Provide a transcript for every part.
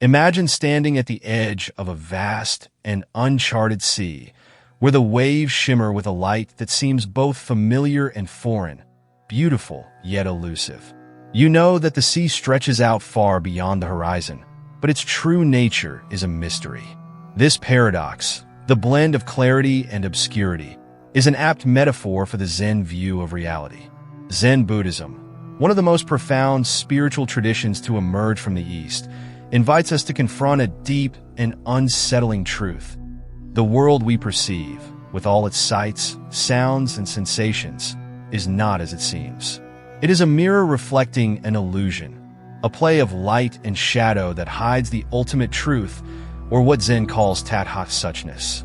Imagine standing at the edge of a vast and uncharted sea, where the waves shimmer with a light that seems both familiar and foreign, beautiful yet elusive. You know that the sea stretches out far beyond the horizon, but its true nature is a mystery. This paradox, the blend of clarity and obscurity, is an apt metaphor for the Zen view of reality. Zen Buddhism, one of the most profound spiritual traditions to emerge from the East, invites us to confront a deep and unsettling truth. The world we perceive, with all its sights, sounds, and sensations, is not as it seems. It is a mirror reflecting an illusion, a play of light and shadow that hides the ultimate truth, or what Zen calls Tathata Suchness.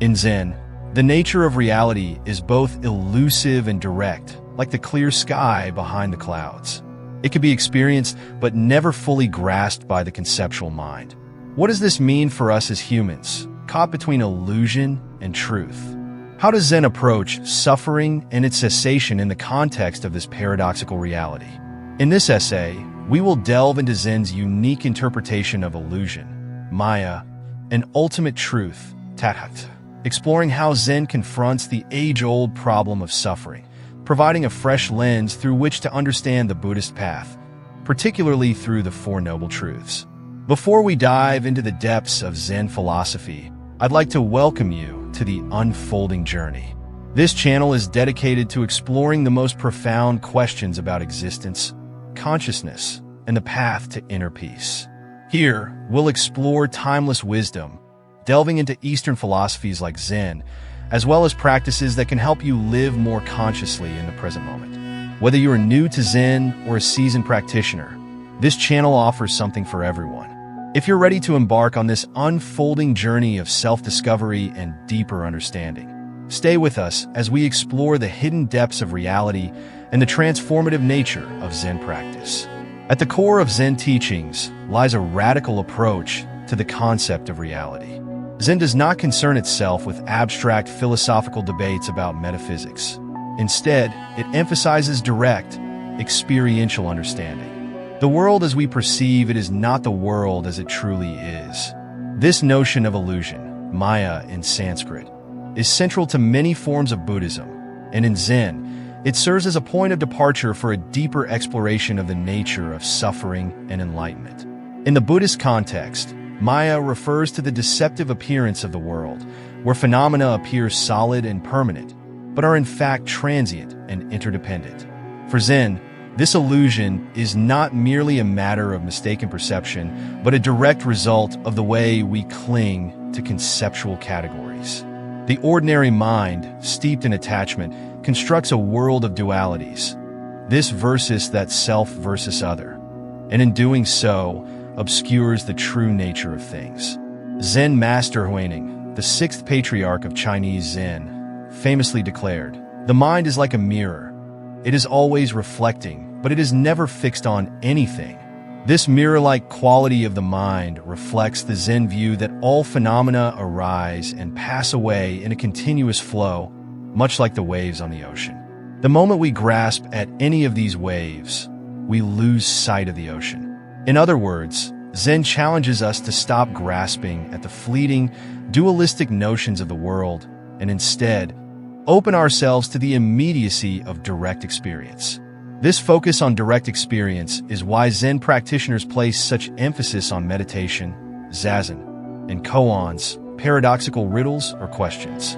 In Zen, the nature of reality is both elusive and direct, like the clear sky behind the clouds. It can be experienced but never fully grasped by the conceptual mind. What does this mean for us as humans, caught between illusion and truth? How does Zen approach suffering and its cessation in the context of this paradoxical reality? In this essay, we will delve into Zen's unique interpretation of illusion, Maya, and ultimate truth, Tathata, exploring how Zen confronts the age-old problem of suffering, providing a fresh lens through which to understand the Buddhist path, particularly through the Four Noble Truths. Before we dive into the depths of Zen philosophy, I'd like to welcome you to the unfolding journey. This channel is dedicated to exploring the most profound questions about existence, consciousness, and the path to inner peace. Here, we'll explore timeless wisdom, delving into Eastern philosophies like Zen, as well as practices that can help you live more consciously in the present moment. Whether you're new to Zen or a seasoned practitioner, this channel offers something for everyone. If you're ready to embark on this unfolding journey of self-discovery and deeper understanding, stay with us as we explore the hidden depths of reality and the transformative nature of Zen practice. At the core of Zen teachings lies a radical approach to the concept of reality. Zen does not concern itself with abstract philosophical debates about metaphysics. Instead, it emphasizes direct, experiential understanding. The world as we perceive it is not the world as it truly is. This notion of illusion, Maya in Sanskrit, is central to many forms of Buddhism, and in Zen, it serves as a point of departure for a deeper exploration of the nature of suffering and enlightenment. In the Buddhist context, Maya refers to the deceptive appearance of the world, where phenomena appear solid and permanent, but are in fact transient and interdependent. For Zen, this illusion is not merely a matter of mistaken perception, but a direct result of the way we cling to conceptual categories. The ordinary mind, steeped in attachment, constructs a world of dualities, this versus that, self versus other, and in doing so, obscures the true nature of things. Zen master Huineng, the sixth patriarch of Chinese Zen, famously declared, "The mind is like a mirror. It is always reflecting, but it is never fixed on anything." This mirror-like quality of the mind reflects the Zen view that all phenomena arise and pass away in a continuous flow, much like the waves on the ocean. The moment we grasp at any of these waves, we lose sight of the ocean. In other words, Zen challenges us to stop grasping at the fleeting, dualistic notions of the world and instead open ourselves to the immediacy of direct experience. This focus on direct experience is why Zen practitioners place such emphasis on meditation, zazen, and koans, paradoxical riddles or questions.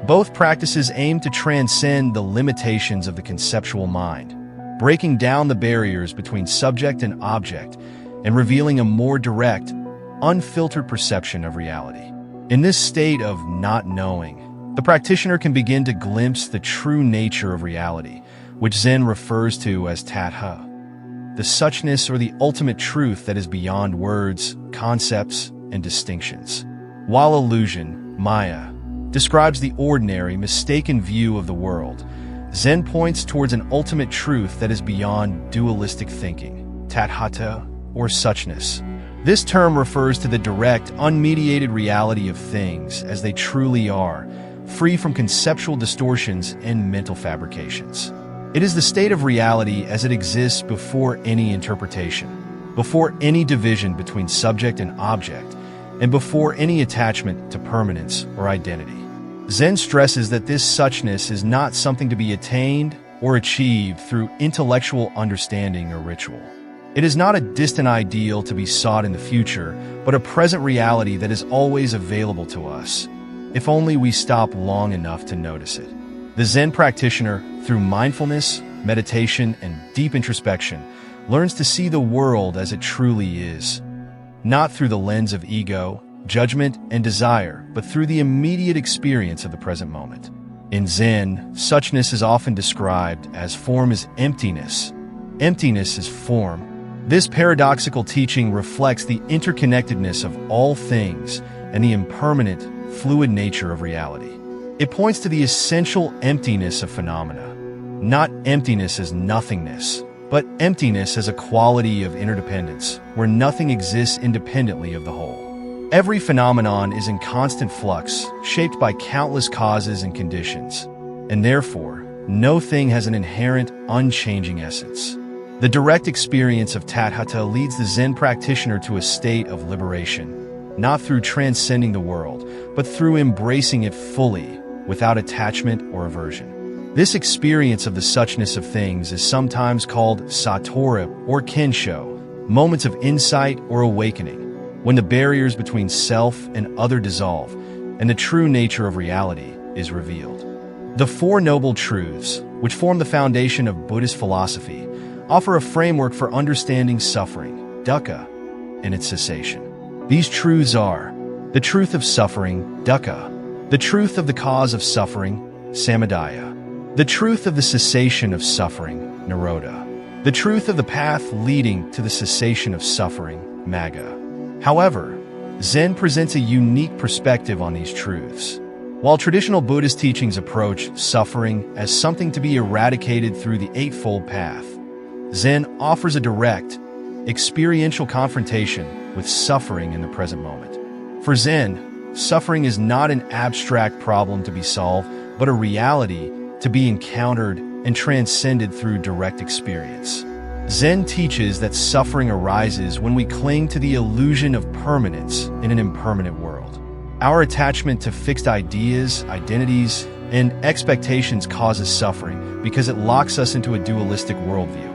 Both practices aim to transcend the limitations of the conceptual mind, breaking down the barriers between subject and object, and revealing a more direct, unfiltered perception of reality. In this state of not knowing, the practitioner can begin to glimpse the true nature of reality, which Zen refers to as Tathata, the suchness or the ultimate truth that is beyond words, concepts, and distinctions. While illusion, Maya, describes the ordinary, mistaken view of the world, Zen points towards an ultimate truth that is beyond dualistic thinking, Tathata, or Suchness. This term refers to the direct, unmediated reality of things as they truly are, free from conceptual distortions and mental fabrications. It is the state of reality as it exists before any interpretation, before any division between subject and object, and before any attachment to permanence or identity. Zen stresses that this suchness is not something to be attained or achieved through intellectual understanding or ritual. It is not a distant ideal to be sought in the future, but a present reality that is always available to us, if only we stop long enough to notice it. The Zen practitioner, through mindfulness, meditation, and deep introspection, learns to see the world as it truly is, not through the lens of ego, judgment, and desire, but through the immediate experience of the present moment. In Zen, suchness is often described as form is emptiness. Emptiness is form. This paradoxical teaching reflects the interconnectedness of all things and the impermanent, fluid nature of reality. It points to the essential emptiness of phenomena, not emptiness as nothingness, but emptiness as a quality of interdependence, where nothing exists independently of the whole. Every phenomenon is in constant flux, shaped by countless causes and conditions, and therefore, no thing has an inherent, unchanging essence. The direct experience of Tathata leads the Zen practitioner to a state of liberation, not through transcending the world, but through embracing it fully, without attachment or aversion. This experience of the suchness of things is sometimes called satori or kensho, moments of insight or awakening, when the barriers between self and other dissolve, and the true nature of reality is revealed. The Four Noble Truths, which form the foundation of Buddhist philosophy, offer a framework for understanding suffering, dukkha, and its cessation. These truths are the truth of suffering, dukkha, the truth of the cause of suffering, samuddaya, the truth of the cessation of suffering, nirodha, the truth of the path leading to the cessation of suffering, magga. However, Zen presents a unique perspective on these truths. While traditional Buddhist teachings approach suffering as something to be eradicated through the Eightfold Path, Zen offers a direct, experiential confrontation with suffering in the present moment. For Zen, suffering is not an abstract problem to be solved, but a reality to be encountered and transcended through direct experience. Zen teaches that suffering arises when we cling to the illusion of permanence in an impermanent world. Our attachment to fixed ideas, identities, and expectations causes suffering because it locks us into a dualistic worldview.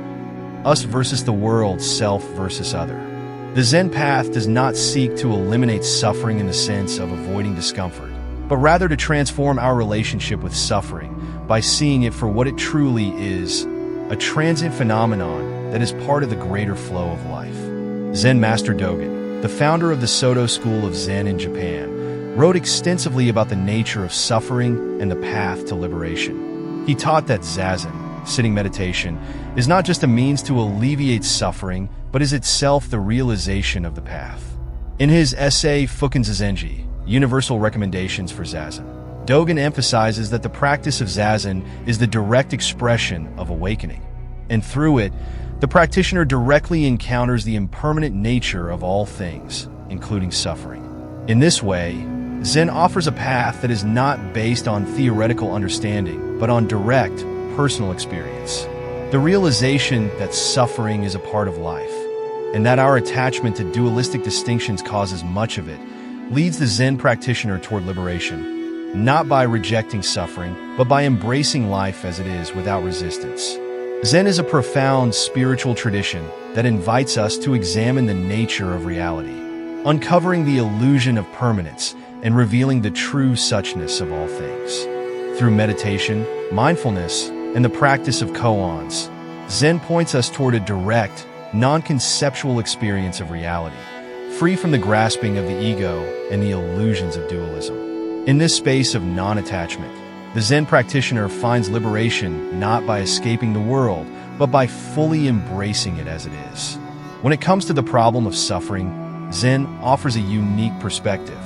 Us versus the world, self versus other. The Zen path does not seek to eliminate suffering in the sense of avoiding discomfort, but rather to transform our relationship with suffering by seeing it for what it truly is, a transient phenomenon that is part of the greater flow of life. Zen Master Dogen, the founder of the Soto school of Zen in Japan, wrote extensively about the nature of suffering and the path to liberation. He taught that zazen, sitting meditation, is not just a means to alleviate suffering, but is itself the realization of the path. In his essay Fuken Zazenji, Universal Recommendations for Zazen, Dogen emphasizes that the practice of zazen is the direct expression of awakening, and through it, the practitioner directly encounters the impermanent nature of all things, including suffering. In this way, Zen offers a path that is not based on theoretical understanding, but on direct, personal experience. The realization that suffering is a part of life, and that our attachment to dualistic distinctions causes much of it, leads the Zen practitioner toward liberation, not by rejecting suffering, but by embracing life as it is without resistance. Zen is a profound spiritual tradition that invites us to examine the nature of reality, uncovering the illusion of permanence and revealing the true suchness of all things. Through meditation, mindfulness, and the practice of koans, Zen points us toward a direct, non-conceptual experience of reality, free from the grasping of the ego and the illusions of dualism. In this space of non-attachment, the Zen practitioner finds liberation not by escaping the world, but by fully embracing it as it is. When it comes to the problem of suffering, Zen offers a unique perspective.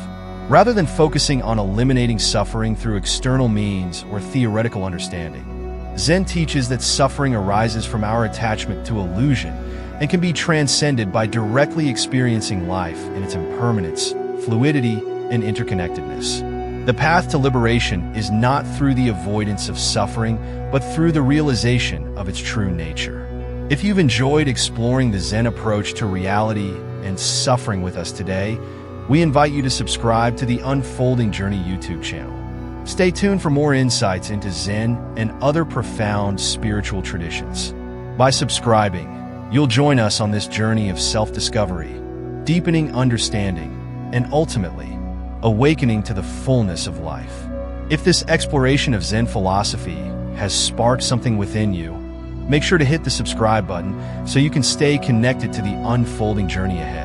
Rather than focusing on eliminating suffering through external means or theoretical understanding, Zen teaches that suffering arises from our attachment to illusion and can be transcended by directly experiencing life in its impermanence, fluidity, and interconnectedness. The path to liberation is not through the avoidance of suffering, but through the realization of its true nature. If you've enjoyed exploring the Zen approach to reality and suffering with us today, we invite you to subscribe to the Unfolding Journey YouTube channel. Stay tuned for more insights into Zen and other profound spiritual traditions. By subscribing, you'll join us on this journey of self-discovery, deepening understanding, and ultimately, awakening to the fullness of life. If this exploration of Zen philosophy has sparked something within you, make sure to hit the subscribe button so you can stay connected to the unfolding journey ahead.